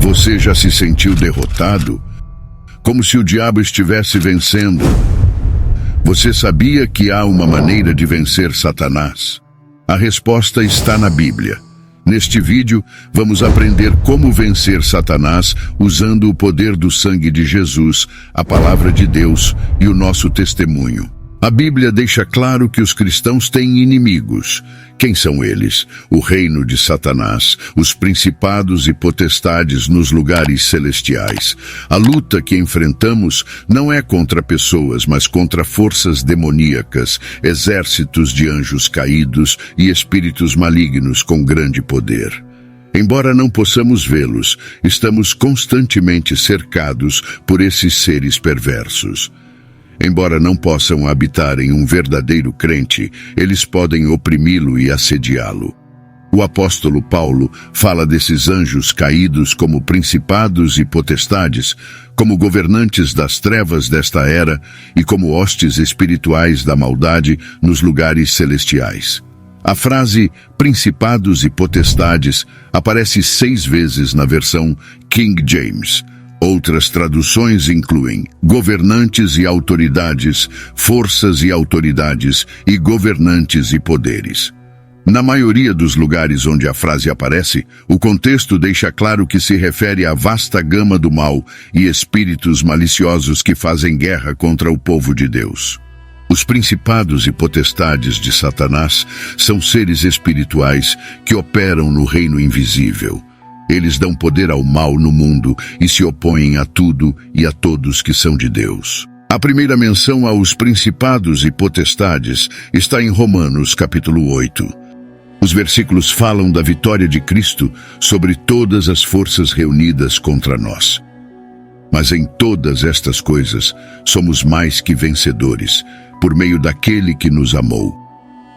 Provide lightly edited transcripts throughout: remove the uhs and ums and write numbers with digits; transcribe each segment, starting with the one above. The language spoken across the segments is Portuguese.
Você já se sentiu derrotado? Como se o diabo estivesse vencendo? Você sabia que há uma maneira de vencer Satanás? A resposta está na Bíblia. Neste vídeo, vamos aprender como vencer Satanás usando o poder do sangue de Jesus, a palavra de Deus e o nosso testemunho. A Bíblia deixa claro que os cristãos têm inimigos. Quem são eles? O reino de Satanás, os principados e potestades nos lugares celestiais. A luta que enfrentamos não é contra pessoas, mas contra forças demoníacas, exércitos de anjos caídos e espíritos malignos com grande poder. Embora não possamos vê-los, estamos constantemente cercados por esses seres perversos. Embora não possam habitar em um verdadeiro crente, eles podem oprimi-lo e assediá-lo. O apóstolo Paulo fala desses anjos caídos como principados e potestades, como governantes das trevas desta era e como hostes espirituais da maldade nos lugares celestiais. A frase principados e potestades aparece 6 vezes na versão King James. Outras traduções incluem governantes e autoridades, forças e autoridades e governantes e poderes. Na maioria dos lugares onde a frase aparece, o contexto deixa claro que se refere à vasta gama do mal e espíritos maliciosos que fazem guerra contra o povo de Deus. Os principados e potestades de Satanás são seres espirituais que operam no reino invisível. Eles dão poder ao mal no mundo e se opõem a tudo e a todos que são de Deus. A primeira menção aos principados e potestades está em Romanos capítulo 8. Os versículos falam da vitória de Cristo sobre todas as forças reunidas contra nós. Mas em todas estas coisas somos mais que vencedores, por meio daquele que nos amou.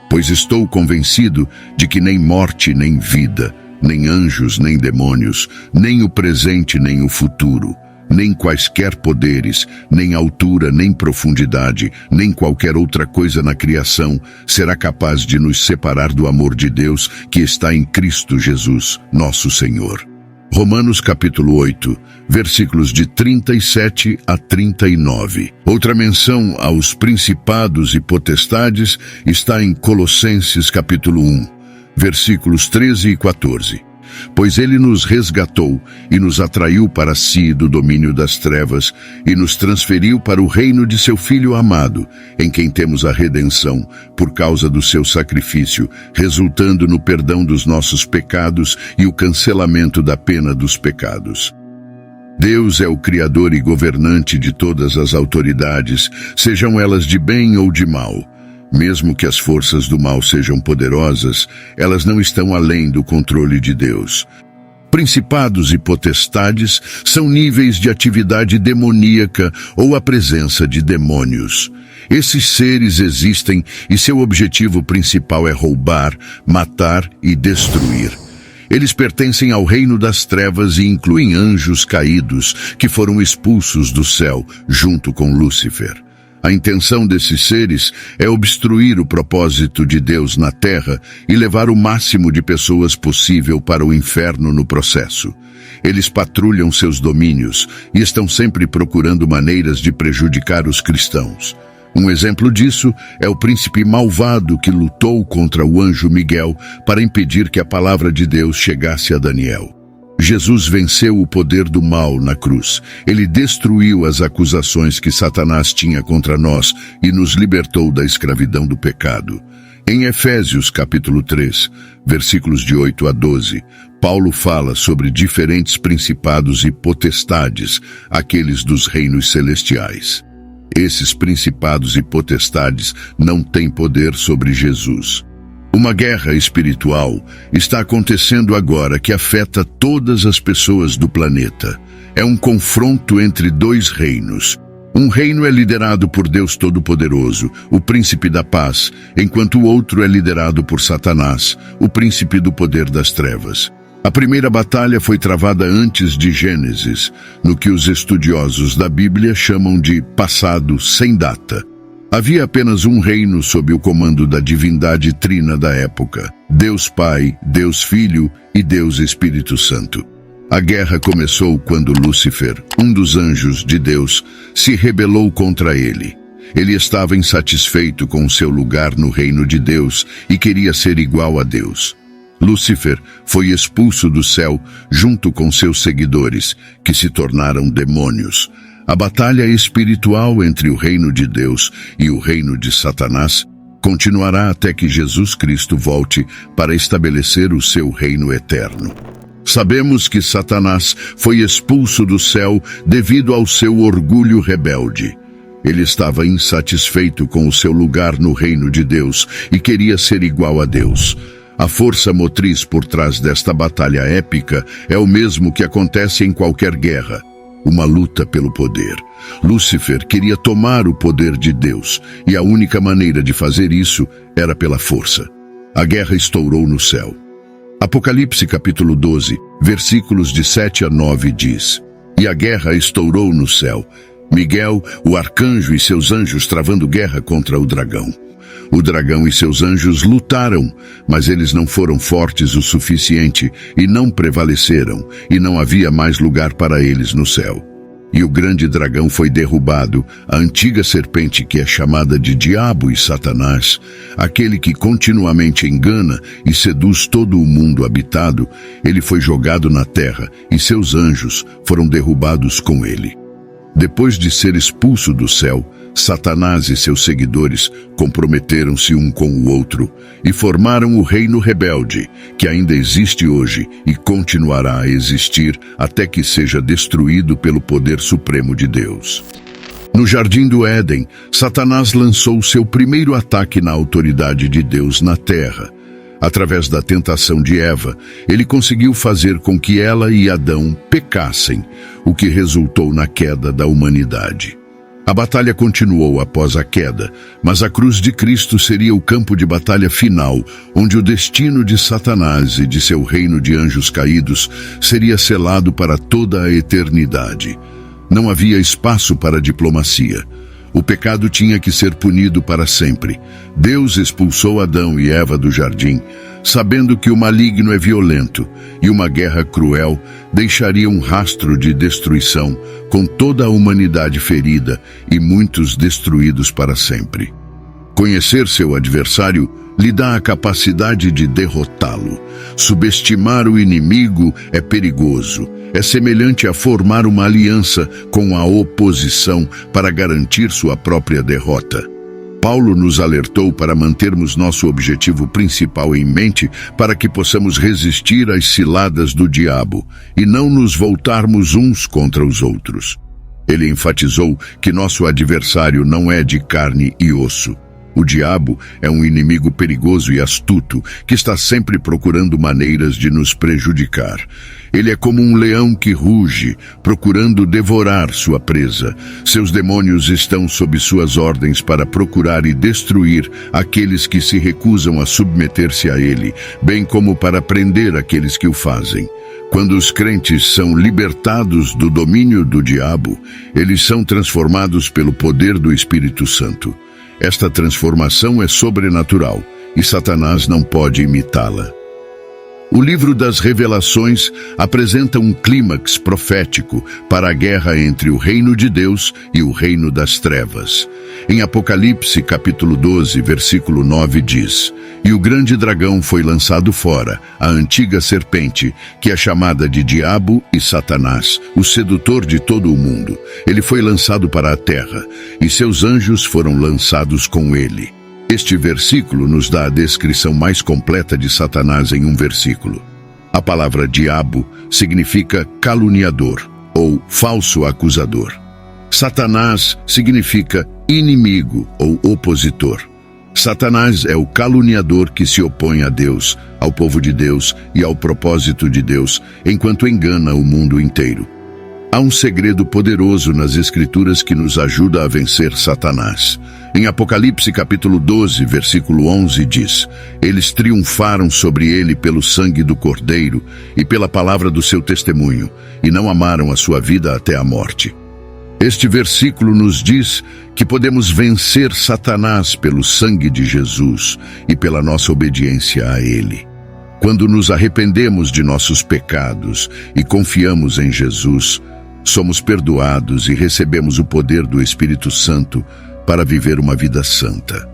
Pois estou convencido de que nem morte nem vida, nem anjos, nem demônios, nem o presente, nem o futuro, nem quaisquer poderes, nem altura, nem profundidade, nem qualquer outra coisa na criação será capaz de nos separar do amor de Deus que está em Cristo Jesus, nosso Senhor. Romanos capítulo 8, versículos de 37 a 39. Outra menção aos principados e potestades está em Colossenses capítulo 1. Versículos 13 e 14. Pois ele nos resgatou e nos atraiu para si do domínio das trevas e nos transferiu para o reino de seu Filho amado, em quem temos a redenção, por causa do seu sacrifício, resultando no perdão dos nossos pecados e o cancelamento da pena dos pecados. Deus é o Criador e governante de todas as autoridades, sejam elas de bem ou de mal. Mesmo que as forças do mal sejam poderosas, elas não estão além do controle de Deus. Principados e potestades são níveis de atividade demoníaca ou a presença de demônios. Esses seres existem e seu objetivo principal é roubar, matar e destruir. Eles pertencem ao reino das trevas e incluem anjos caídos que foram expulsos do céu junto com Lúcifer. A intenção desses seres é obstruir o propósito de Deus na terra e levar o máximo de pessoas possível para o inferno no processo. Eles patrulham seus domínios e estão sempre procurando maneiras de prejudicar os cristãos. Um exemplo disso é o príncipe malvado que lutou contra o anjo Miguel para impedir que a palavra de Deus chegasse a Daniel. Jesus venceu o poder do mal na cruz. Ele destruiu as acusações que Satanás tinha contra nós e nos libertou da escravidão do pecado. Em Efésios capítulo 3, versículos de 8 a 12, Paulo fala sobre diferentes principados e potestades, aqueles dos reinos celestiais. Esses principados e potestades não têm poder sobre Jesus. Uma guerra espiritual está acontecendo agora que afeta todas as pessoas do planeta. É um confronto entre 2 reinos. Um reino é liderado por Deus Todo-Poderoso, o príncipe da paz, enquanto o outro é liderado por Satanás, o príncipe do poder das trevas. A primeira batalha foi travada antes de Gênesis, no que os estudiosos da Bíblia chamam de passado sem data. Havia apenas um reino sob o comando da divindade trina da época, Deus Pai, Deus Filho e Deus Espírito Santo. A guerra começou quando Lúcifer, um dos anjos de Deus, se rebelou contra ele. Ele estava insatisfeito com seu lugar no reino de Deus e queria ser igual a Deus. Lúcifer foi expulso do céu junto com seus seguidores, que se tornaram demônios. A batalha espiritual entre o reino de Deus e o reino de Satanás continuará até que Jesus Cristo volte para estabelecer o seu reino eterno. Sabemos que Satanás foi expulso do céu devido ao seu orgulho rebelde. Ele estava insatisfeito com o seu lugar no reino de Deus e queria ser igual a Deus. A força motriz por trás desta batalha épica é o mesmo que acontece em qualquer guerra: uma luta pelo poder. Lúcifer queria tomar o poder de Deus, e a única maneira de fazer isso era pela força. A guerra estourou no céu. Apocalipse capítulo 12, versículos de 7 a 9 diz: E a guerra estourou no céu. Miguel, o arcanjo e seus anjos travando guerra contra o dragão. O dragão e seus anjos lutaram, mas eles não foram fortes o suficiente e não prevaleceram, e não havia mais lugar para eles no céu. E o grande dragão foi derrubado, a antiga serpente que é chamada de Diabo e Satanás, aquele que continuamente engana e seduz todo o mundo habitado. Ele foi jogado na terra e seus anjos foram derrubados com ele. Depois de ser expulso do céu, Satanás e seus seguidores comprometeram-se um com o outro e formaram o reino rebelde, que ainda existe hoje e continuará a existir até que seja destruído pelo poder supremo de Deus. No Jardim do Éden, Satanás lançou seu primeiro ataque na autoridade de Deus na terra. Através da tentação de Eva, ele conseguiu fazer com que ela e Adão pecassem, o que resultou na queda da humanidade. A batalha continuou após a queda, mas a cruz de Cristo seria o campo de batalha final, onde o destino de Satanás e de seu reino de anjos caídos seria selado para toda a eternidade. Não havia espaço para diplomacia. O pecado tinha que ser punido para sempre. Deus expulsou Adão e Eva do jardim, sabendo que o maligno é violento e uma guerra cruel deixaria um rastro de destruição, com toda a humanidade ferida e muitos destruídos para sempre. Conhecer seu adversário lhe dá a capacidade de derrotá-lo. Subestimar o inimigo é perigoso. É semelhante a formar uma aliança com a oposição para garantir sua própria derrota. Paulo nos alertou para mantermos nosso objetivo principal em mente para que possamos resistir às ciladas do diabo e não nos voltarmos uns contra os outros. Ele enfatizou que nosso adversário não é de carne e osso. O diabo é um inimigo perigoso e astuto que está sempre procurando maneiras de nos prejudicar. Ele é como um leão que ruge, procurando devorar sua presa. Seus demônios estão sob suas ordens para procurar e destruir aqueles que se recusam a submeter-se a ele, bem como para prender aqueles que o fazem. Quando os crentes são libertados do domínio do diabo, eles são transformados pelo poder do Espírito Santo. Esta transformação é sobrenatural e Satanás não pode imitá-la. O livro das Revelações apresenta um clímax profético para a guerra entre o reino de Deus e o reino das trevas. Em Apocalipse capítulo 12, versículo 9 diz: E o grande dragão foi lançado fora, a antiga serpente, que é chamada de Diabo e Satanás, o sedutor de todo o mundo. Ele foi lançado para a terra, e seus anjos foram lançados com ele. Este versículo nos dá a descrição mais completa de Satanás em um versículo. A palavra diabo significa caluniador ou falso acusador. Satanás significa inimigo ou opositor. Satanás é o caluniador que se opõe a Deus, ao povo de Deus e ao propósito de Deus, enquanto engana o mundo inteiro. Há um segredo poderoso nas Escrituras que nos ajuda a vencer Satanás. Em Apocalipse capítulo 12, versículo 11 diz: Eles triunfaram sobre ele pelo sangue do Cordeiro e pela palavra do seu testemunho, e não amaram a sua vida até a morte. Este versículo nos diz que podemos vencer Satanás pelo sangue de Jesus e pela nossa obediência a ele. Quando nos arrependemos de nossos pecados e confiamos em Jesus, somos perdoados e recebemos o poder do Espírito Santo para viver uma vida santa.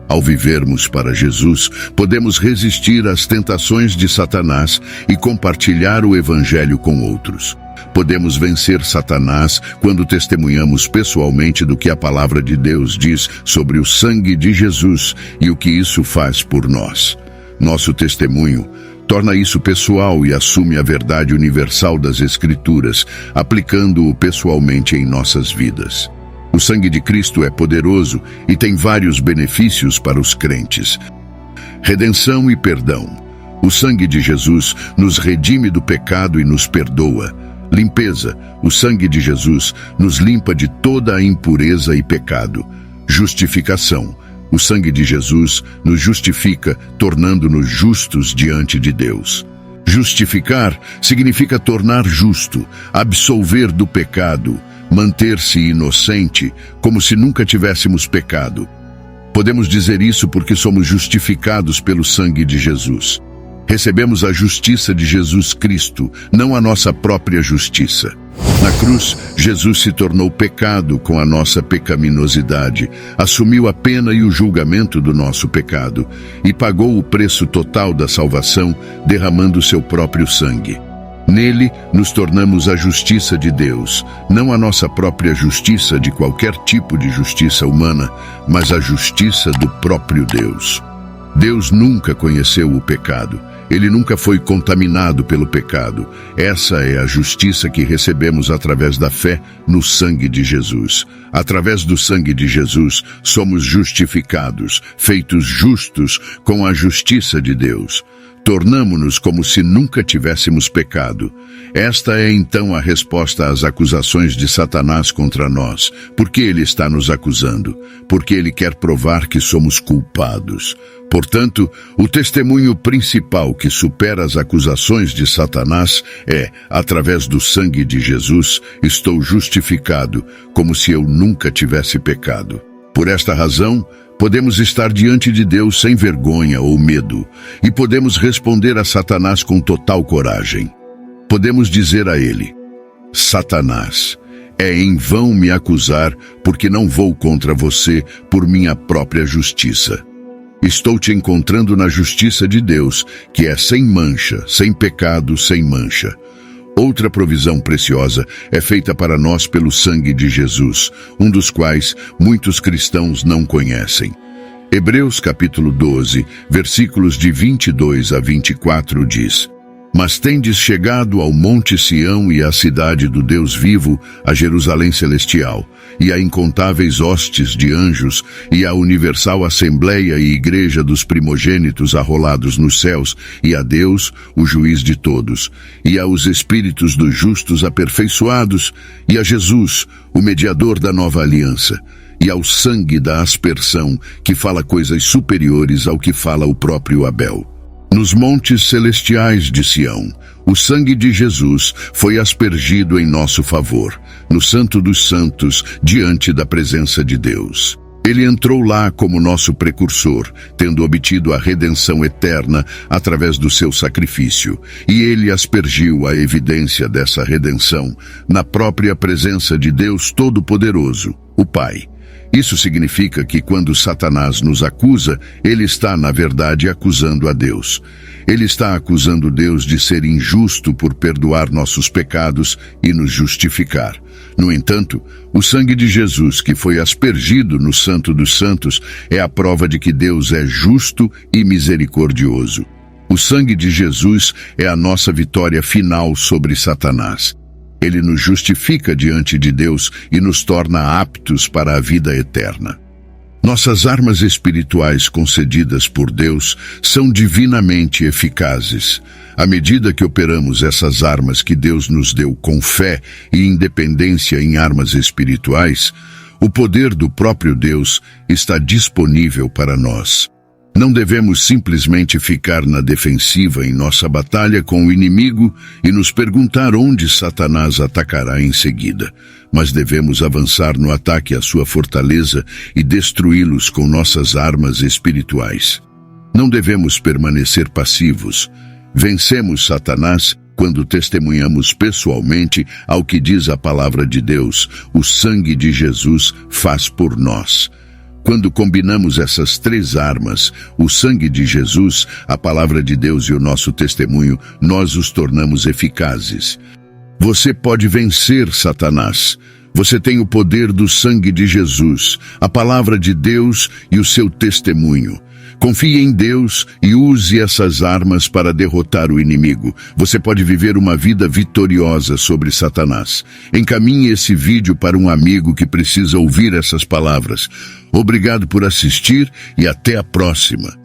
Ao vivermos para Jesus, podemos resistir às tentações de Satanás e compartilhar o Evangelho com outros. Podemos vencer Satanás quando testemunhamos pessoalmente do que a palavra de Deus diz sobre o sangue de Jesus e o que isso faz por nós. Nosso testemunho torna isso pessoal e assume a verdade universal das Escrituras, aplicando-o pessoalmente em nossas vidas. O sangue de Cristo é poderoso e tem vários benefícios para os crentes. Redenção e perdão. O sangue de Jesus nos redime do pecado e nos perdoa. Limpeza. O sangue de Jesus nos limpa de toda a impureza e pecado. Justificação. O sangue de Jesus nos justifica, tornando-nos justos diante de Deus. Justificar significa tornar justo, absolver do pecado, manter-se inocente, como se nunca tivéssemos pecado. Podemos dizer isso porque somos justificados pelo sangue de Jesus. Recebemos a justiça de Jesus Cristo, não a nossa própria justiça. Na cruz, Jesus se tornou pecado com a nossa pecaminosidade, assumiu a pena e o julgamento do nosso pecado e pagou o preço total da salvação, derramando seu próprio sangue. Nele, nos tornamos a justiça de Deus, não a nossa própria justiça de qualquer tipo de justiça humana, mas a justiça do próprio Deus. Deus nunca conheceu o pecado. Ele nunca foi contaminado pelo pecado. Essa é a justiça que recebemos através da fé no sangue de Jesus. Através do sangue de Jesus, somos justificados, feitos justos com a justiça de Deus. Tornamo-nos como se nunca tivéssemos pecado. Esta é então a resposta às acusações de Satanás contra nós. Por que ele está nos acusando? Porque ele quer provar que somos culpados. Portanto, o testemunho principal que supera as acusações de Satanás é, através do sangue de Jesus, estou justificado, como se eu nunca tivesse pecado. Por esta razão, podemos estar diante de Deus sem vergonha ou medo, e podemos responder a Satanás com total coragem. Podemos dizer a ele: Satanás, é em vão me acusar, porque não vou contra você por minha própria justiça. Estou te encontrando na justiça de Deus, que é sem mancha, sem pecado, sem mancha. Outra provisão preciosa é feita para nós pelo sangue de Jesus, um dos quais muitos cristãos não conhecem. Hebreus capítulo 12, versículos de 22 a 24 diz: Mas tendes chegado ao monte Sião e à cidade do Deus vivo, a Jerusalém celestial, e a incontáveis hostes de anjos, e a universal assembleia e igreja dos primogênitos arrolados nos céus, e a Deus, o juiz de todos, e aos espíritos dos justos aperfeiçoados, e a Jesus, o mediador da nova aliança, e ao sangue da aspersão, que fala coisas superiores ao que fala o próprio Abel. Nos montes celestiais de Sião, o sangue de Jesus foi aspergido em nosso favor, no Santo dos Santos, diante da presença de Deus. Ele entrou lá como nosso precursor, tendo obtido a redenção eterna através do seu sacrifício, e ele aspergiu a evidência dessa redenção na própria presença de Deus Todo-Poderoso, o Pai. Isso significa que quando Satanás nos acusa, ele está, na verdade, acusando a Deus. Ele está acusando Deus de ser injusto por perdoar nossos pecados e nos justificar. No entanto, o sangue de Jesus, que foi aspergido no Santo dos Santos, é a prova de que Deus é justo e misericordioso. O sangue de Jesus é a nossa vitória final sobre Satanás. Ele nos justifica diante de Deus e nos torna aptos para a vida eterna. Nossas armas espirituais concedidas por Deus são divinamente eficazes. À medida que operamos essas armas que Deus nos deu com fé e independência em armas espirituais, o poder do próprio Deus está disponível para nós. Não devemos simplesmente ficar na defensiva em nossa batalha com o inimigo e nos perguntar onde Satanás atacará em seguida, mas devemos avançar no ataque à sua fortaleza e destruí-los com nossas armas espirituais. Não devemos permanecer passivos. Vencemos Satanás quando testemunhamos pessoalmente ao que diz a palavra de Deus, o sangue de Jesus faz por nós. Quando combinamos essas três armas, o sangue de Jesus, a palavra de Deus e o nosso testemunho, nós os tornamos eficazes. Você pode vencer Satanás. Você tem o poder do sangue de Jesus, a palavra de Deus e o seu testemunho. Confie em Deus e use essas armas para derrotar o inimigo. Você pode viver uma vida vitoriosa sobre Satanás. Encaminhe esse vídeo para um amigo que precisa ouvir essas palavras. Obrigado por assistir e até a próxima.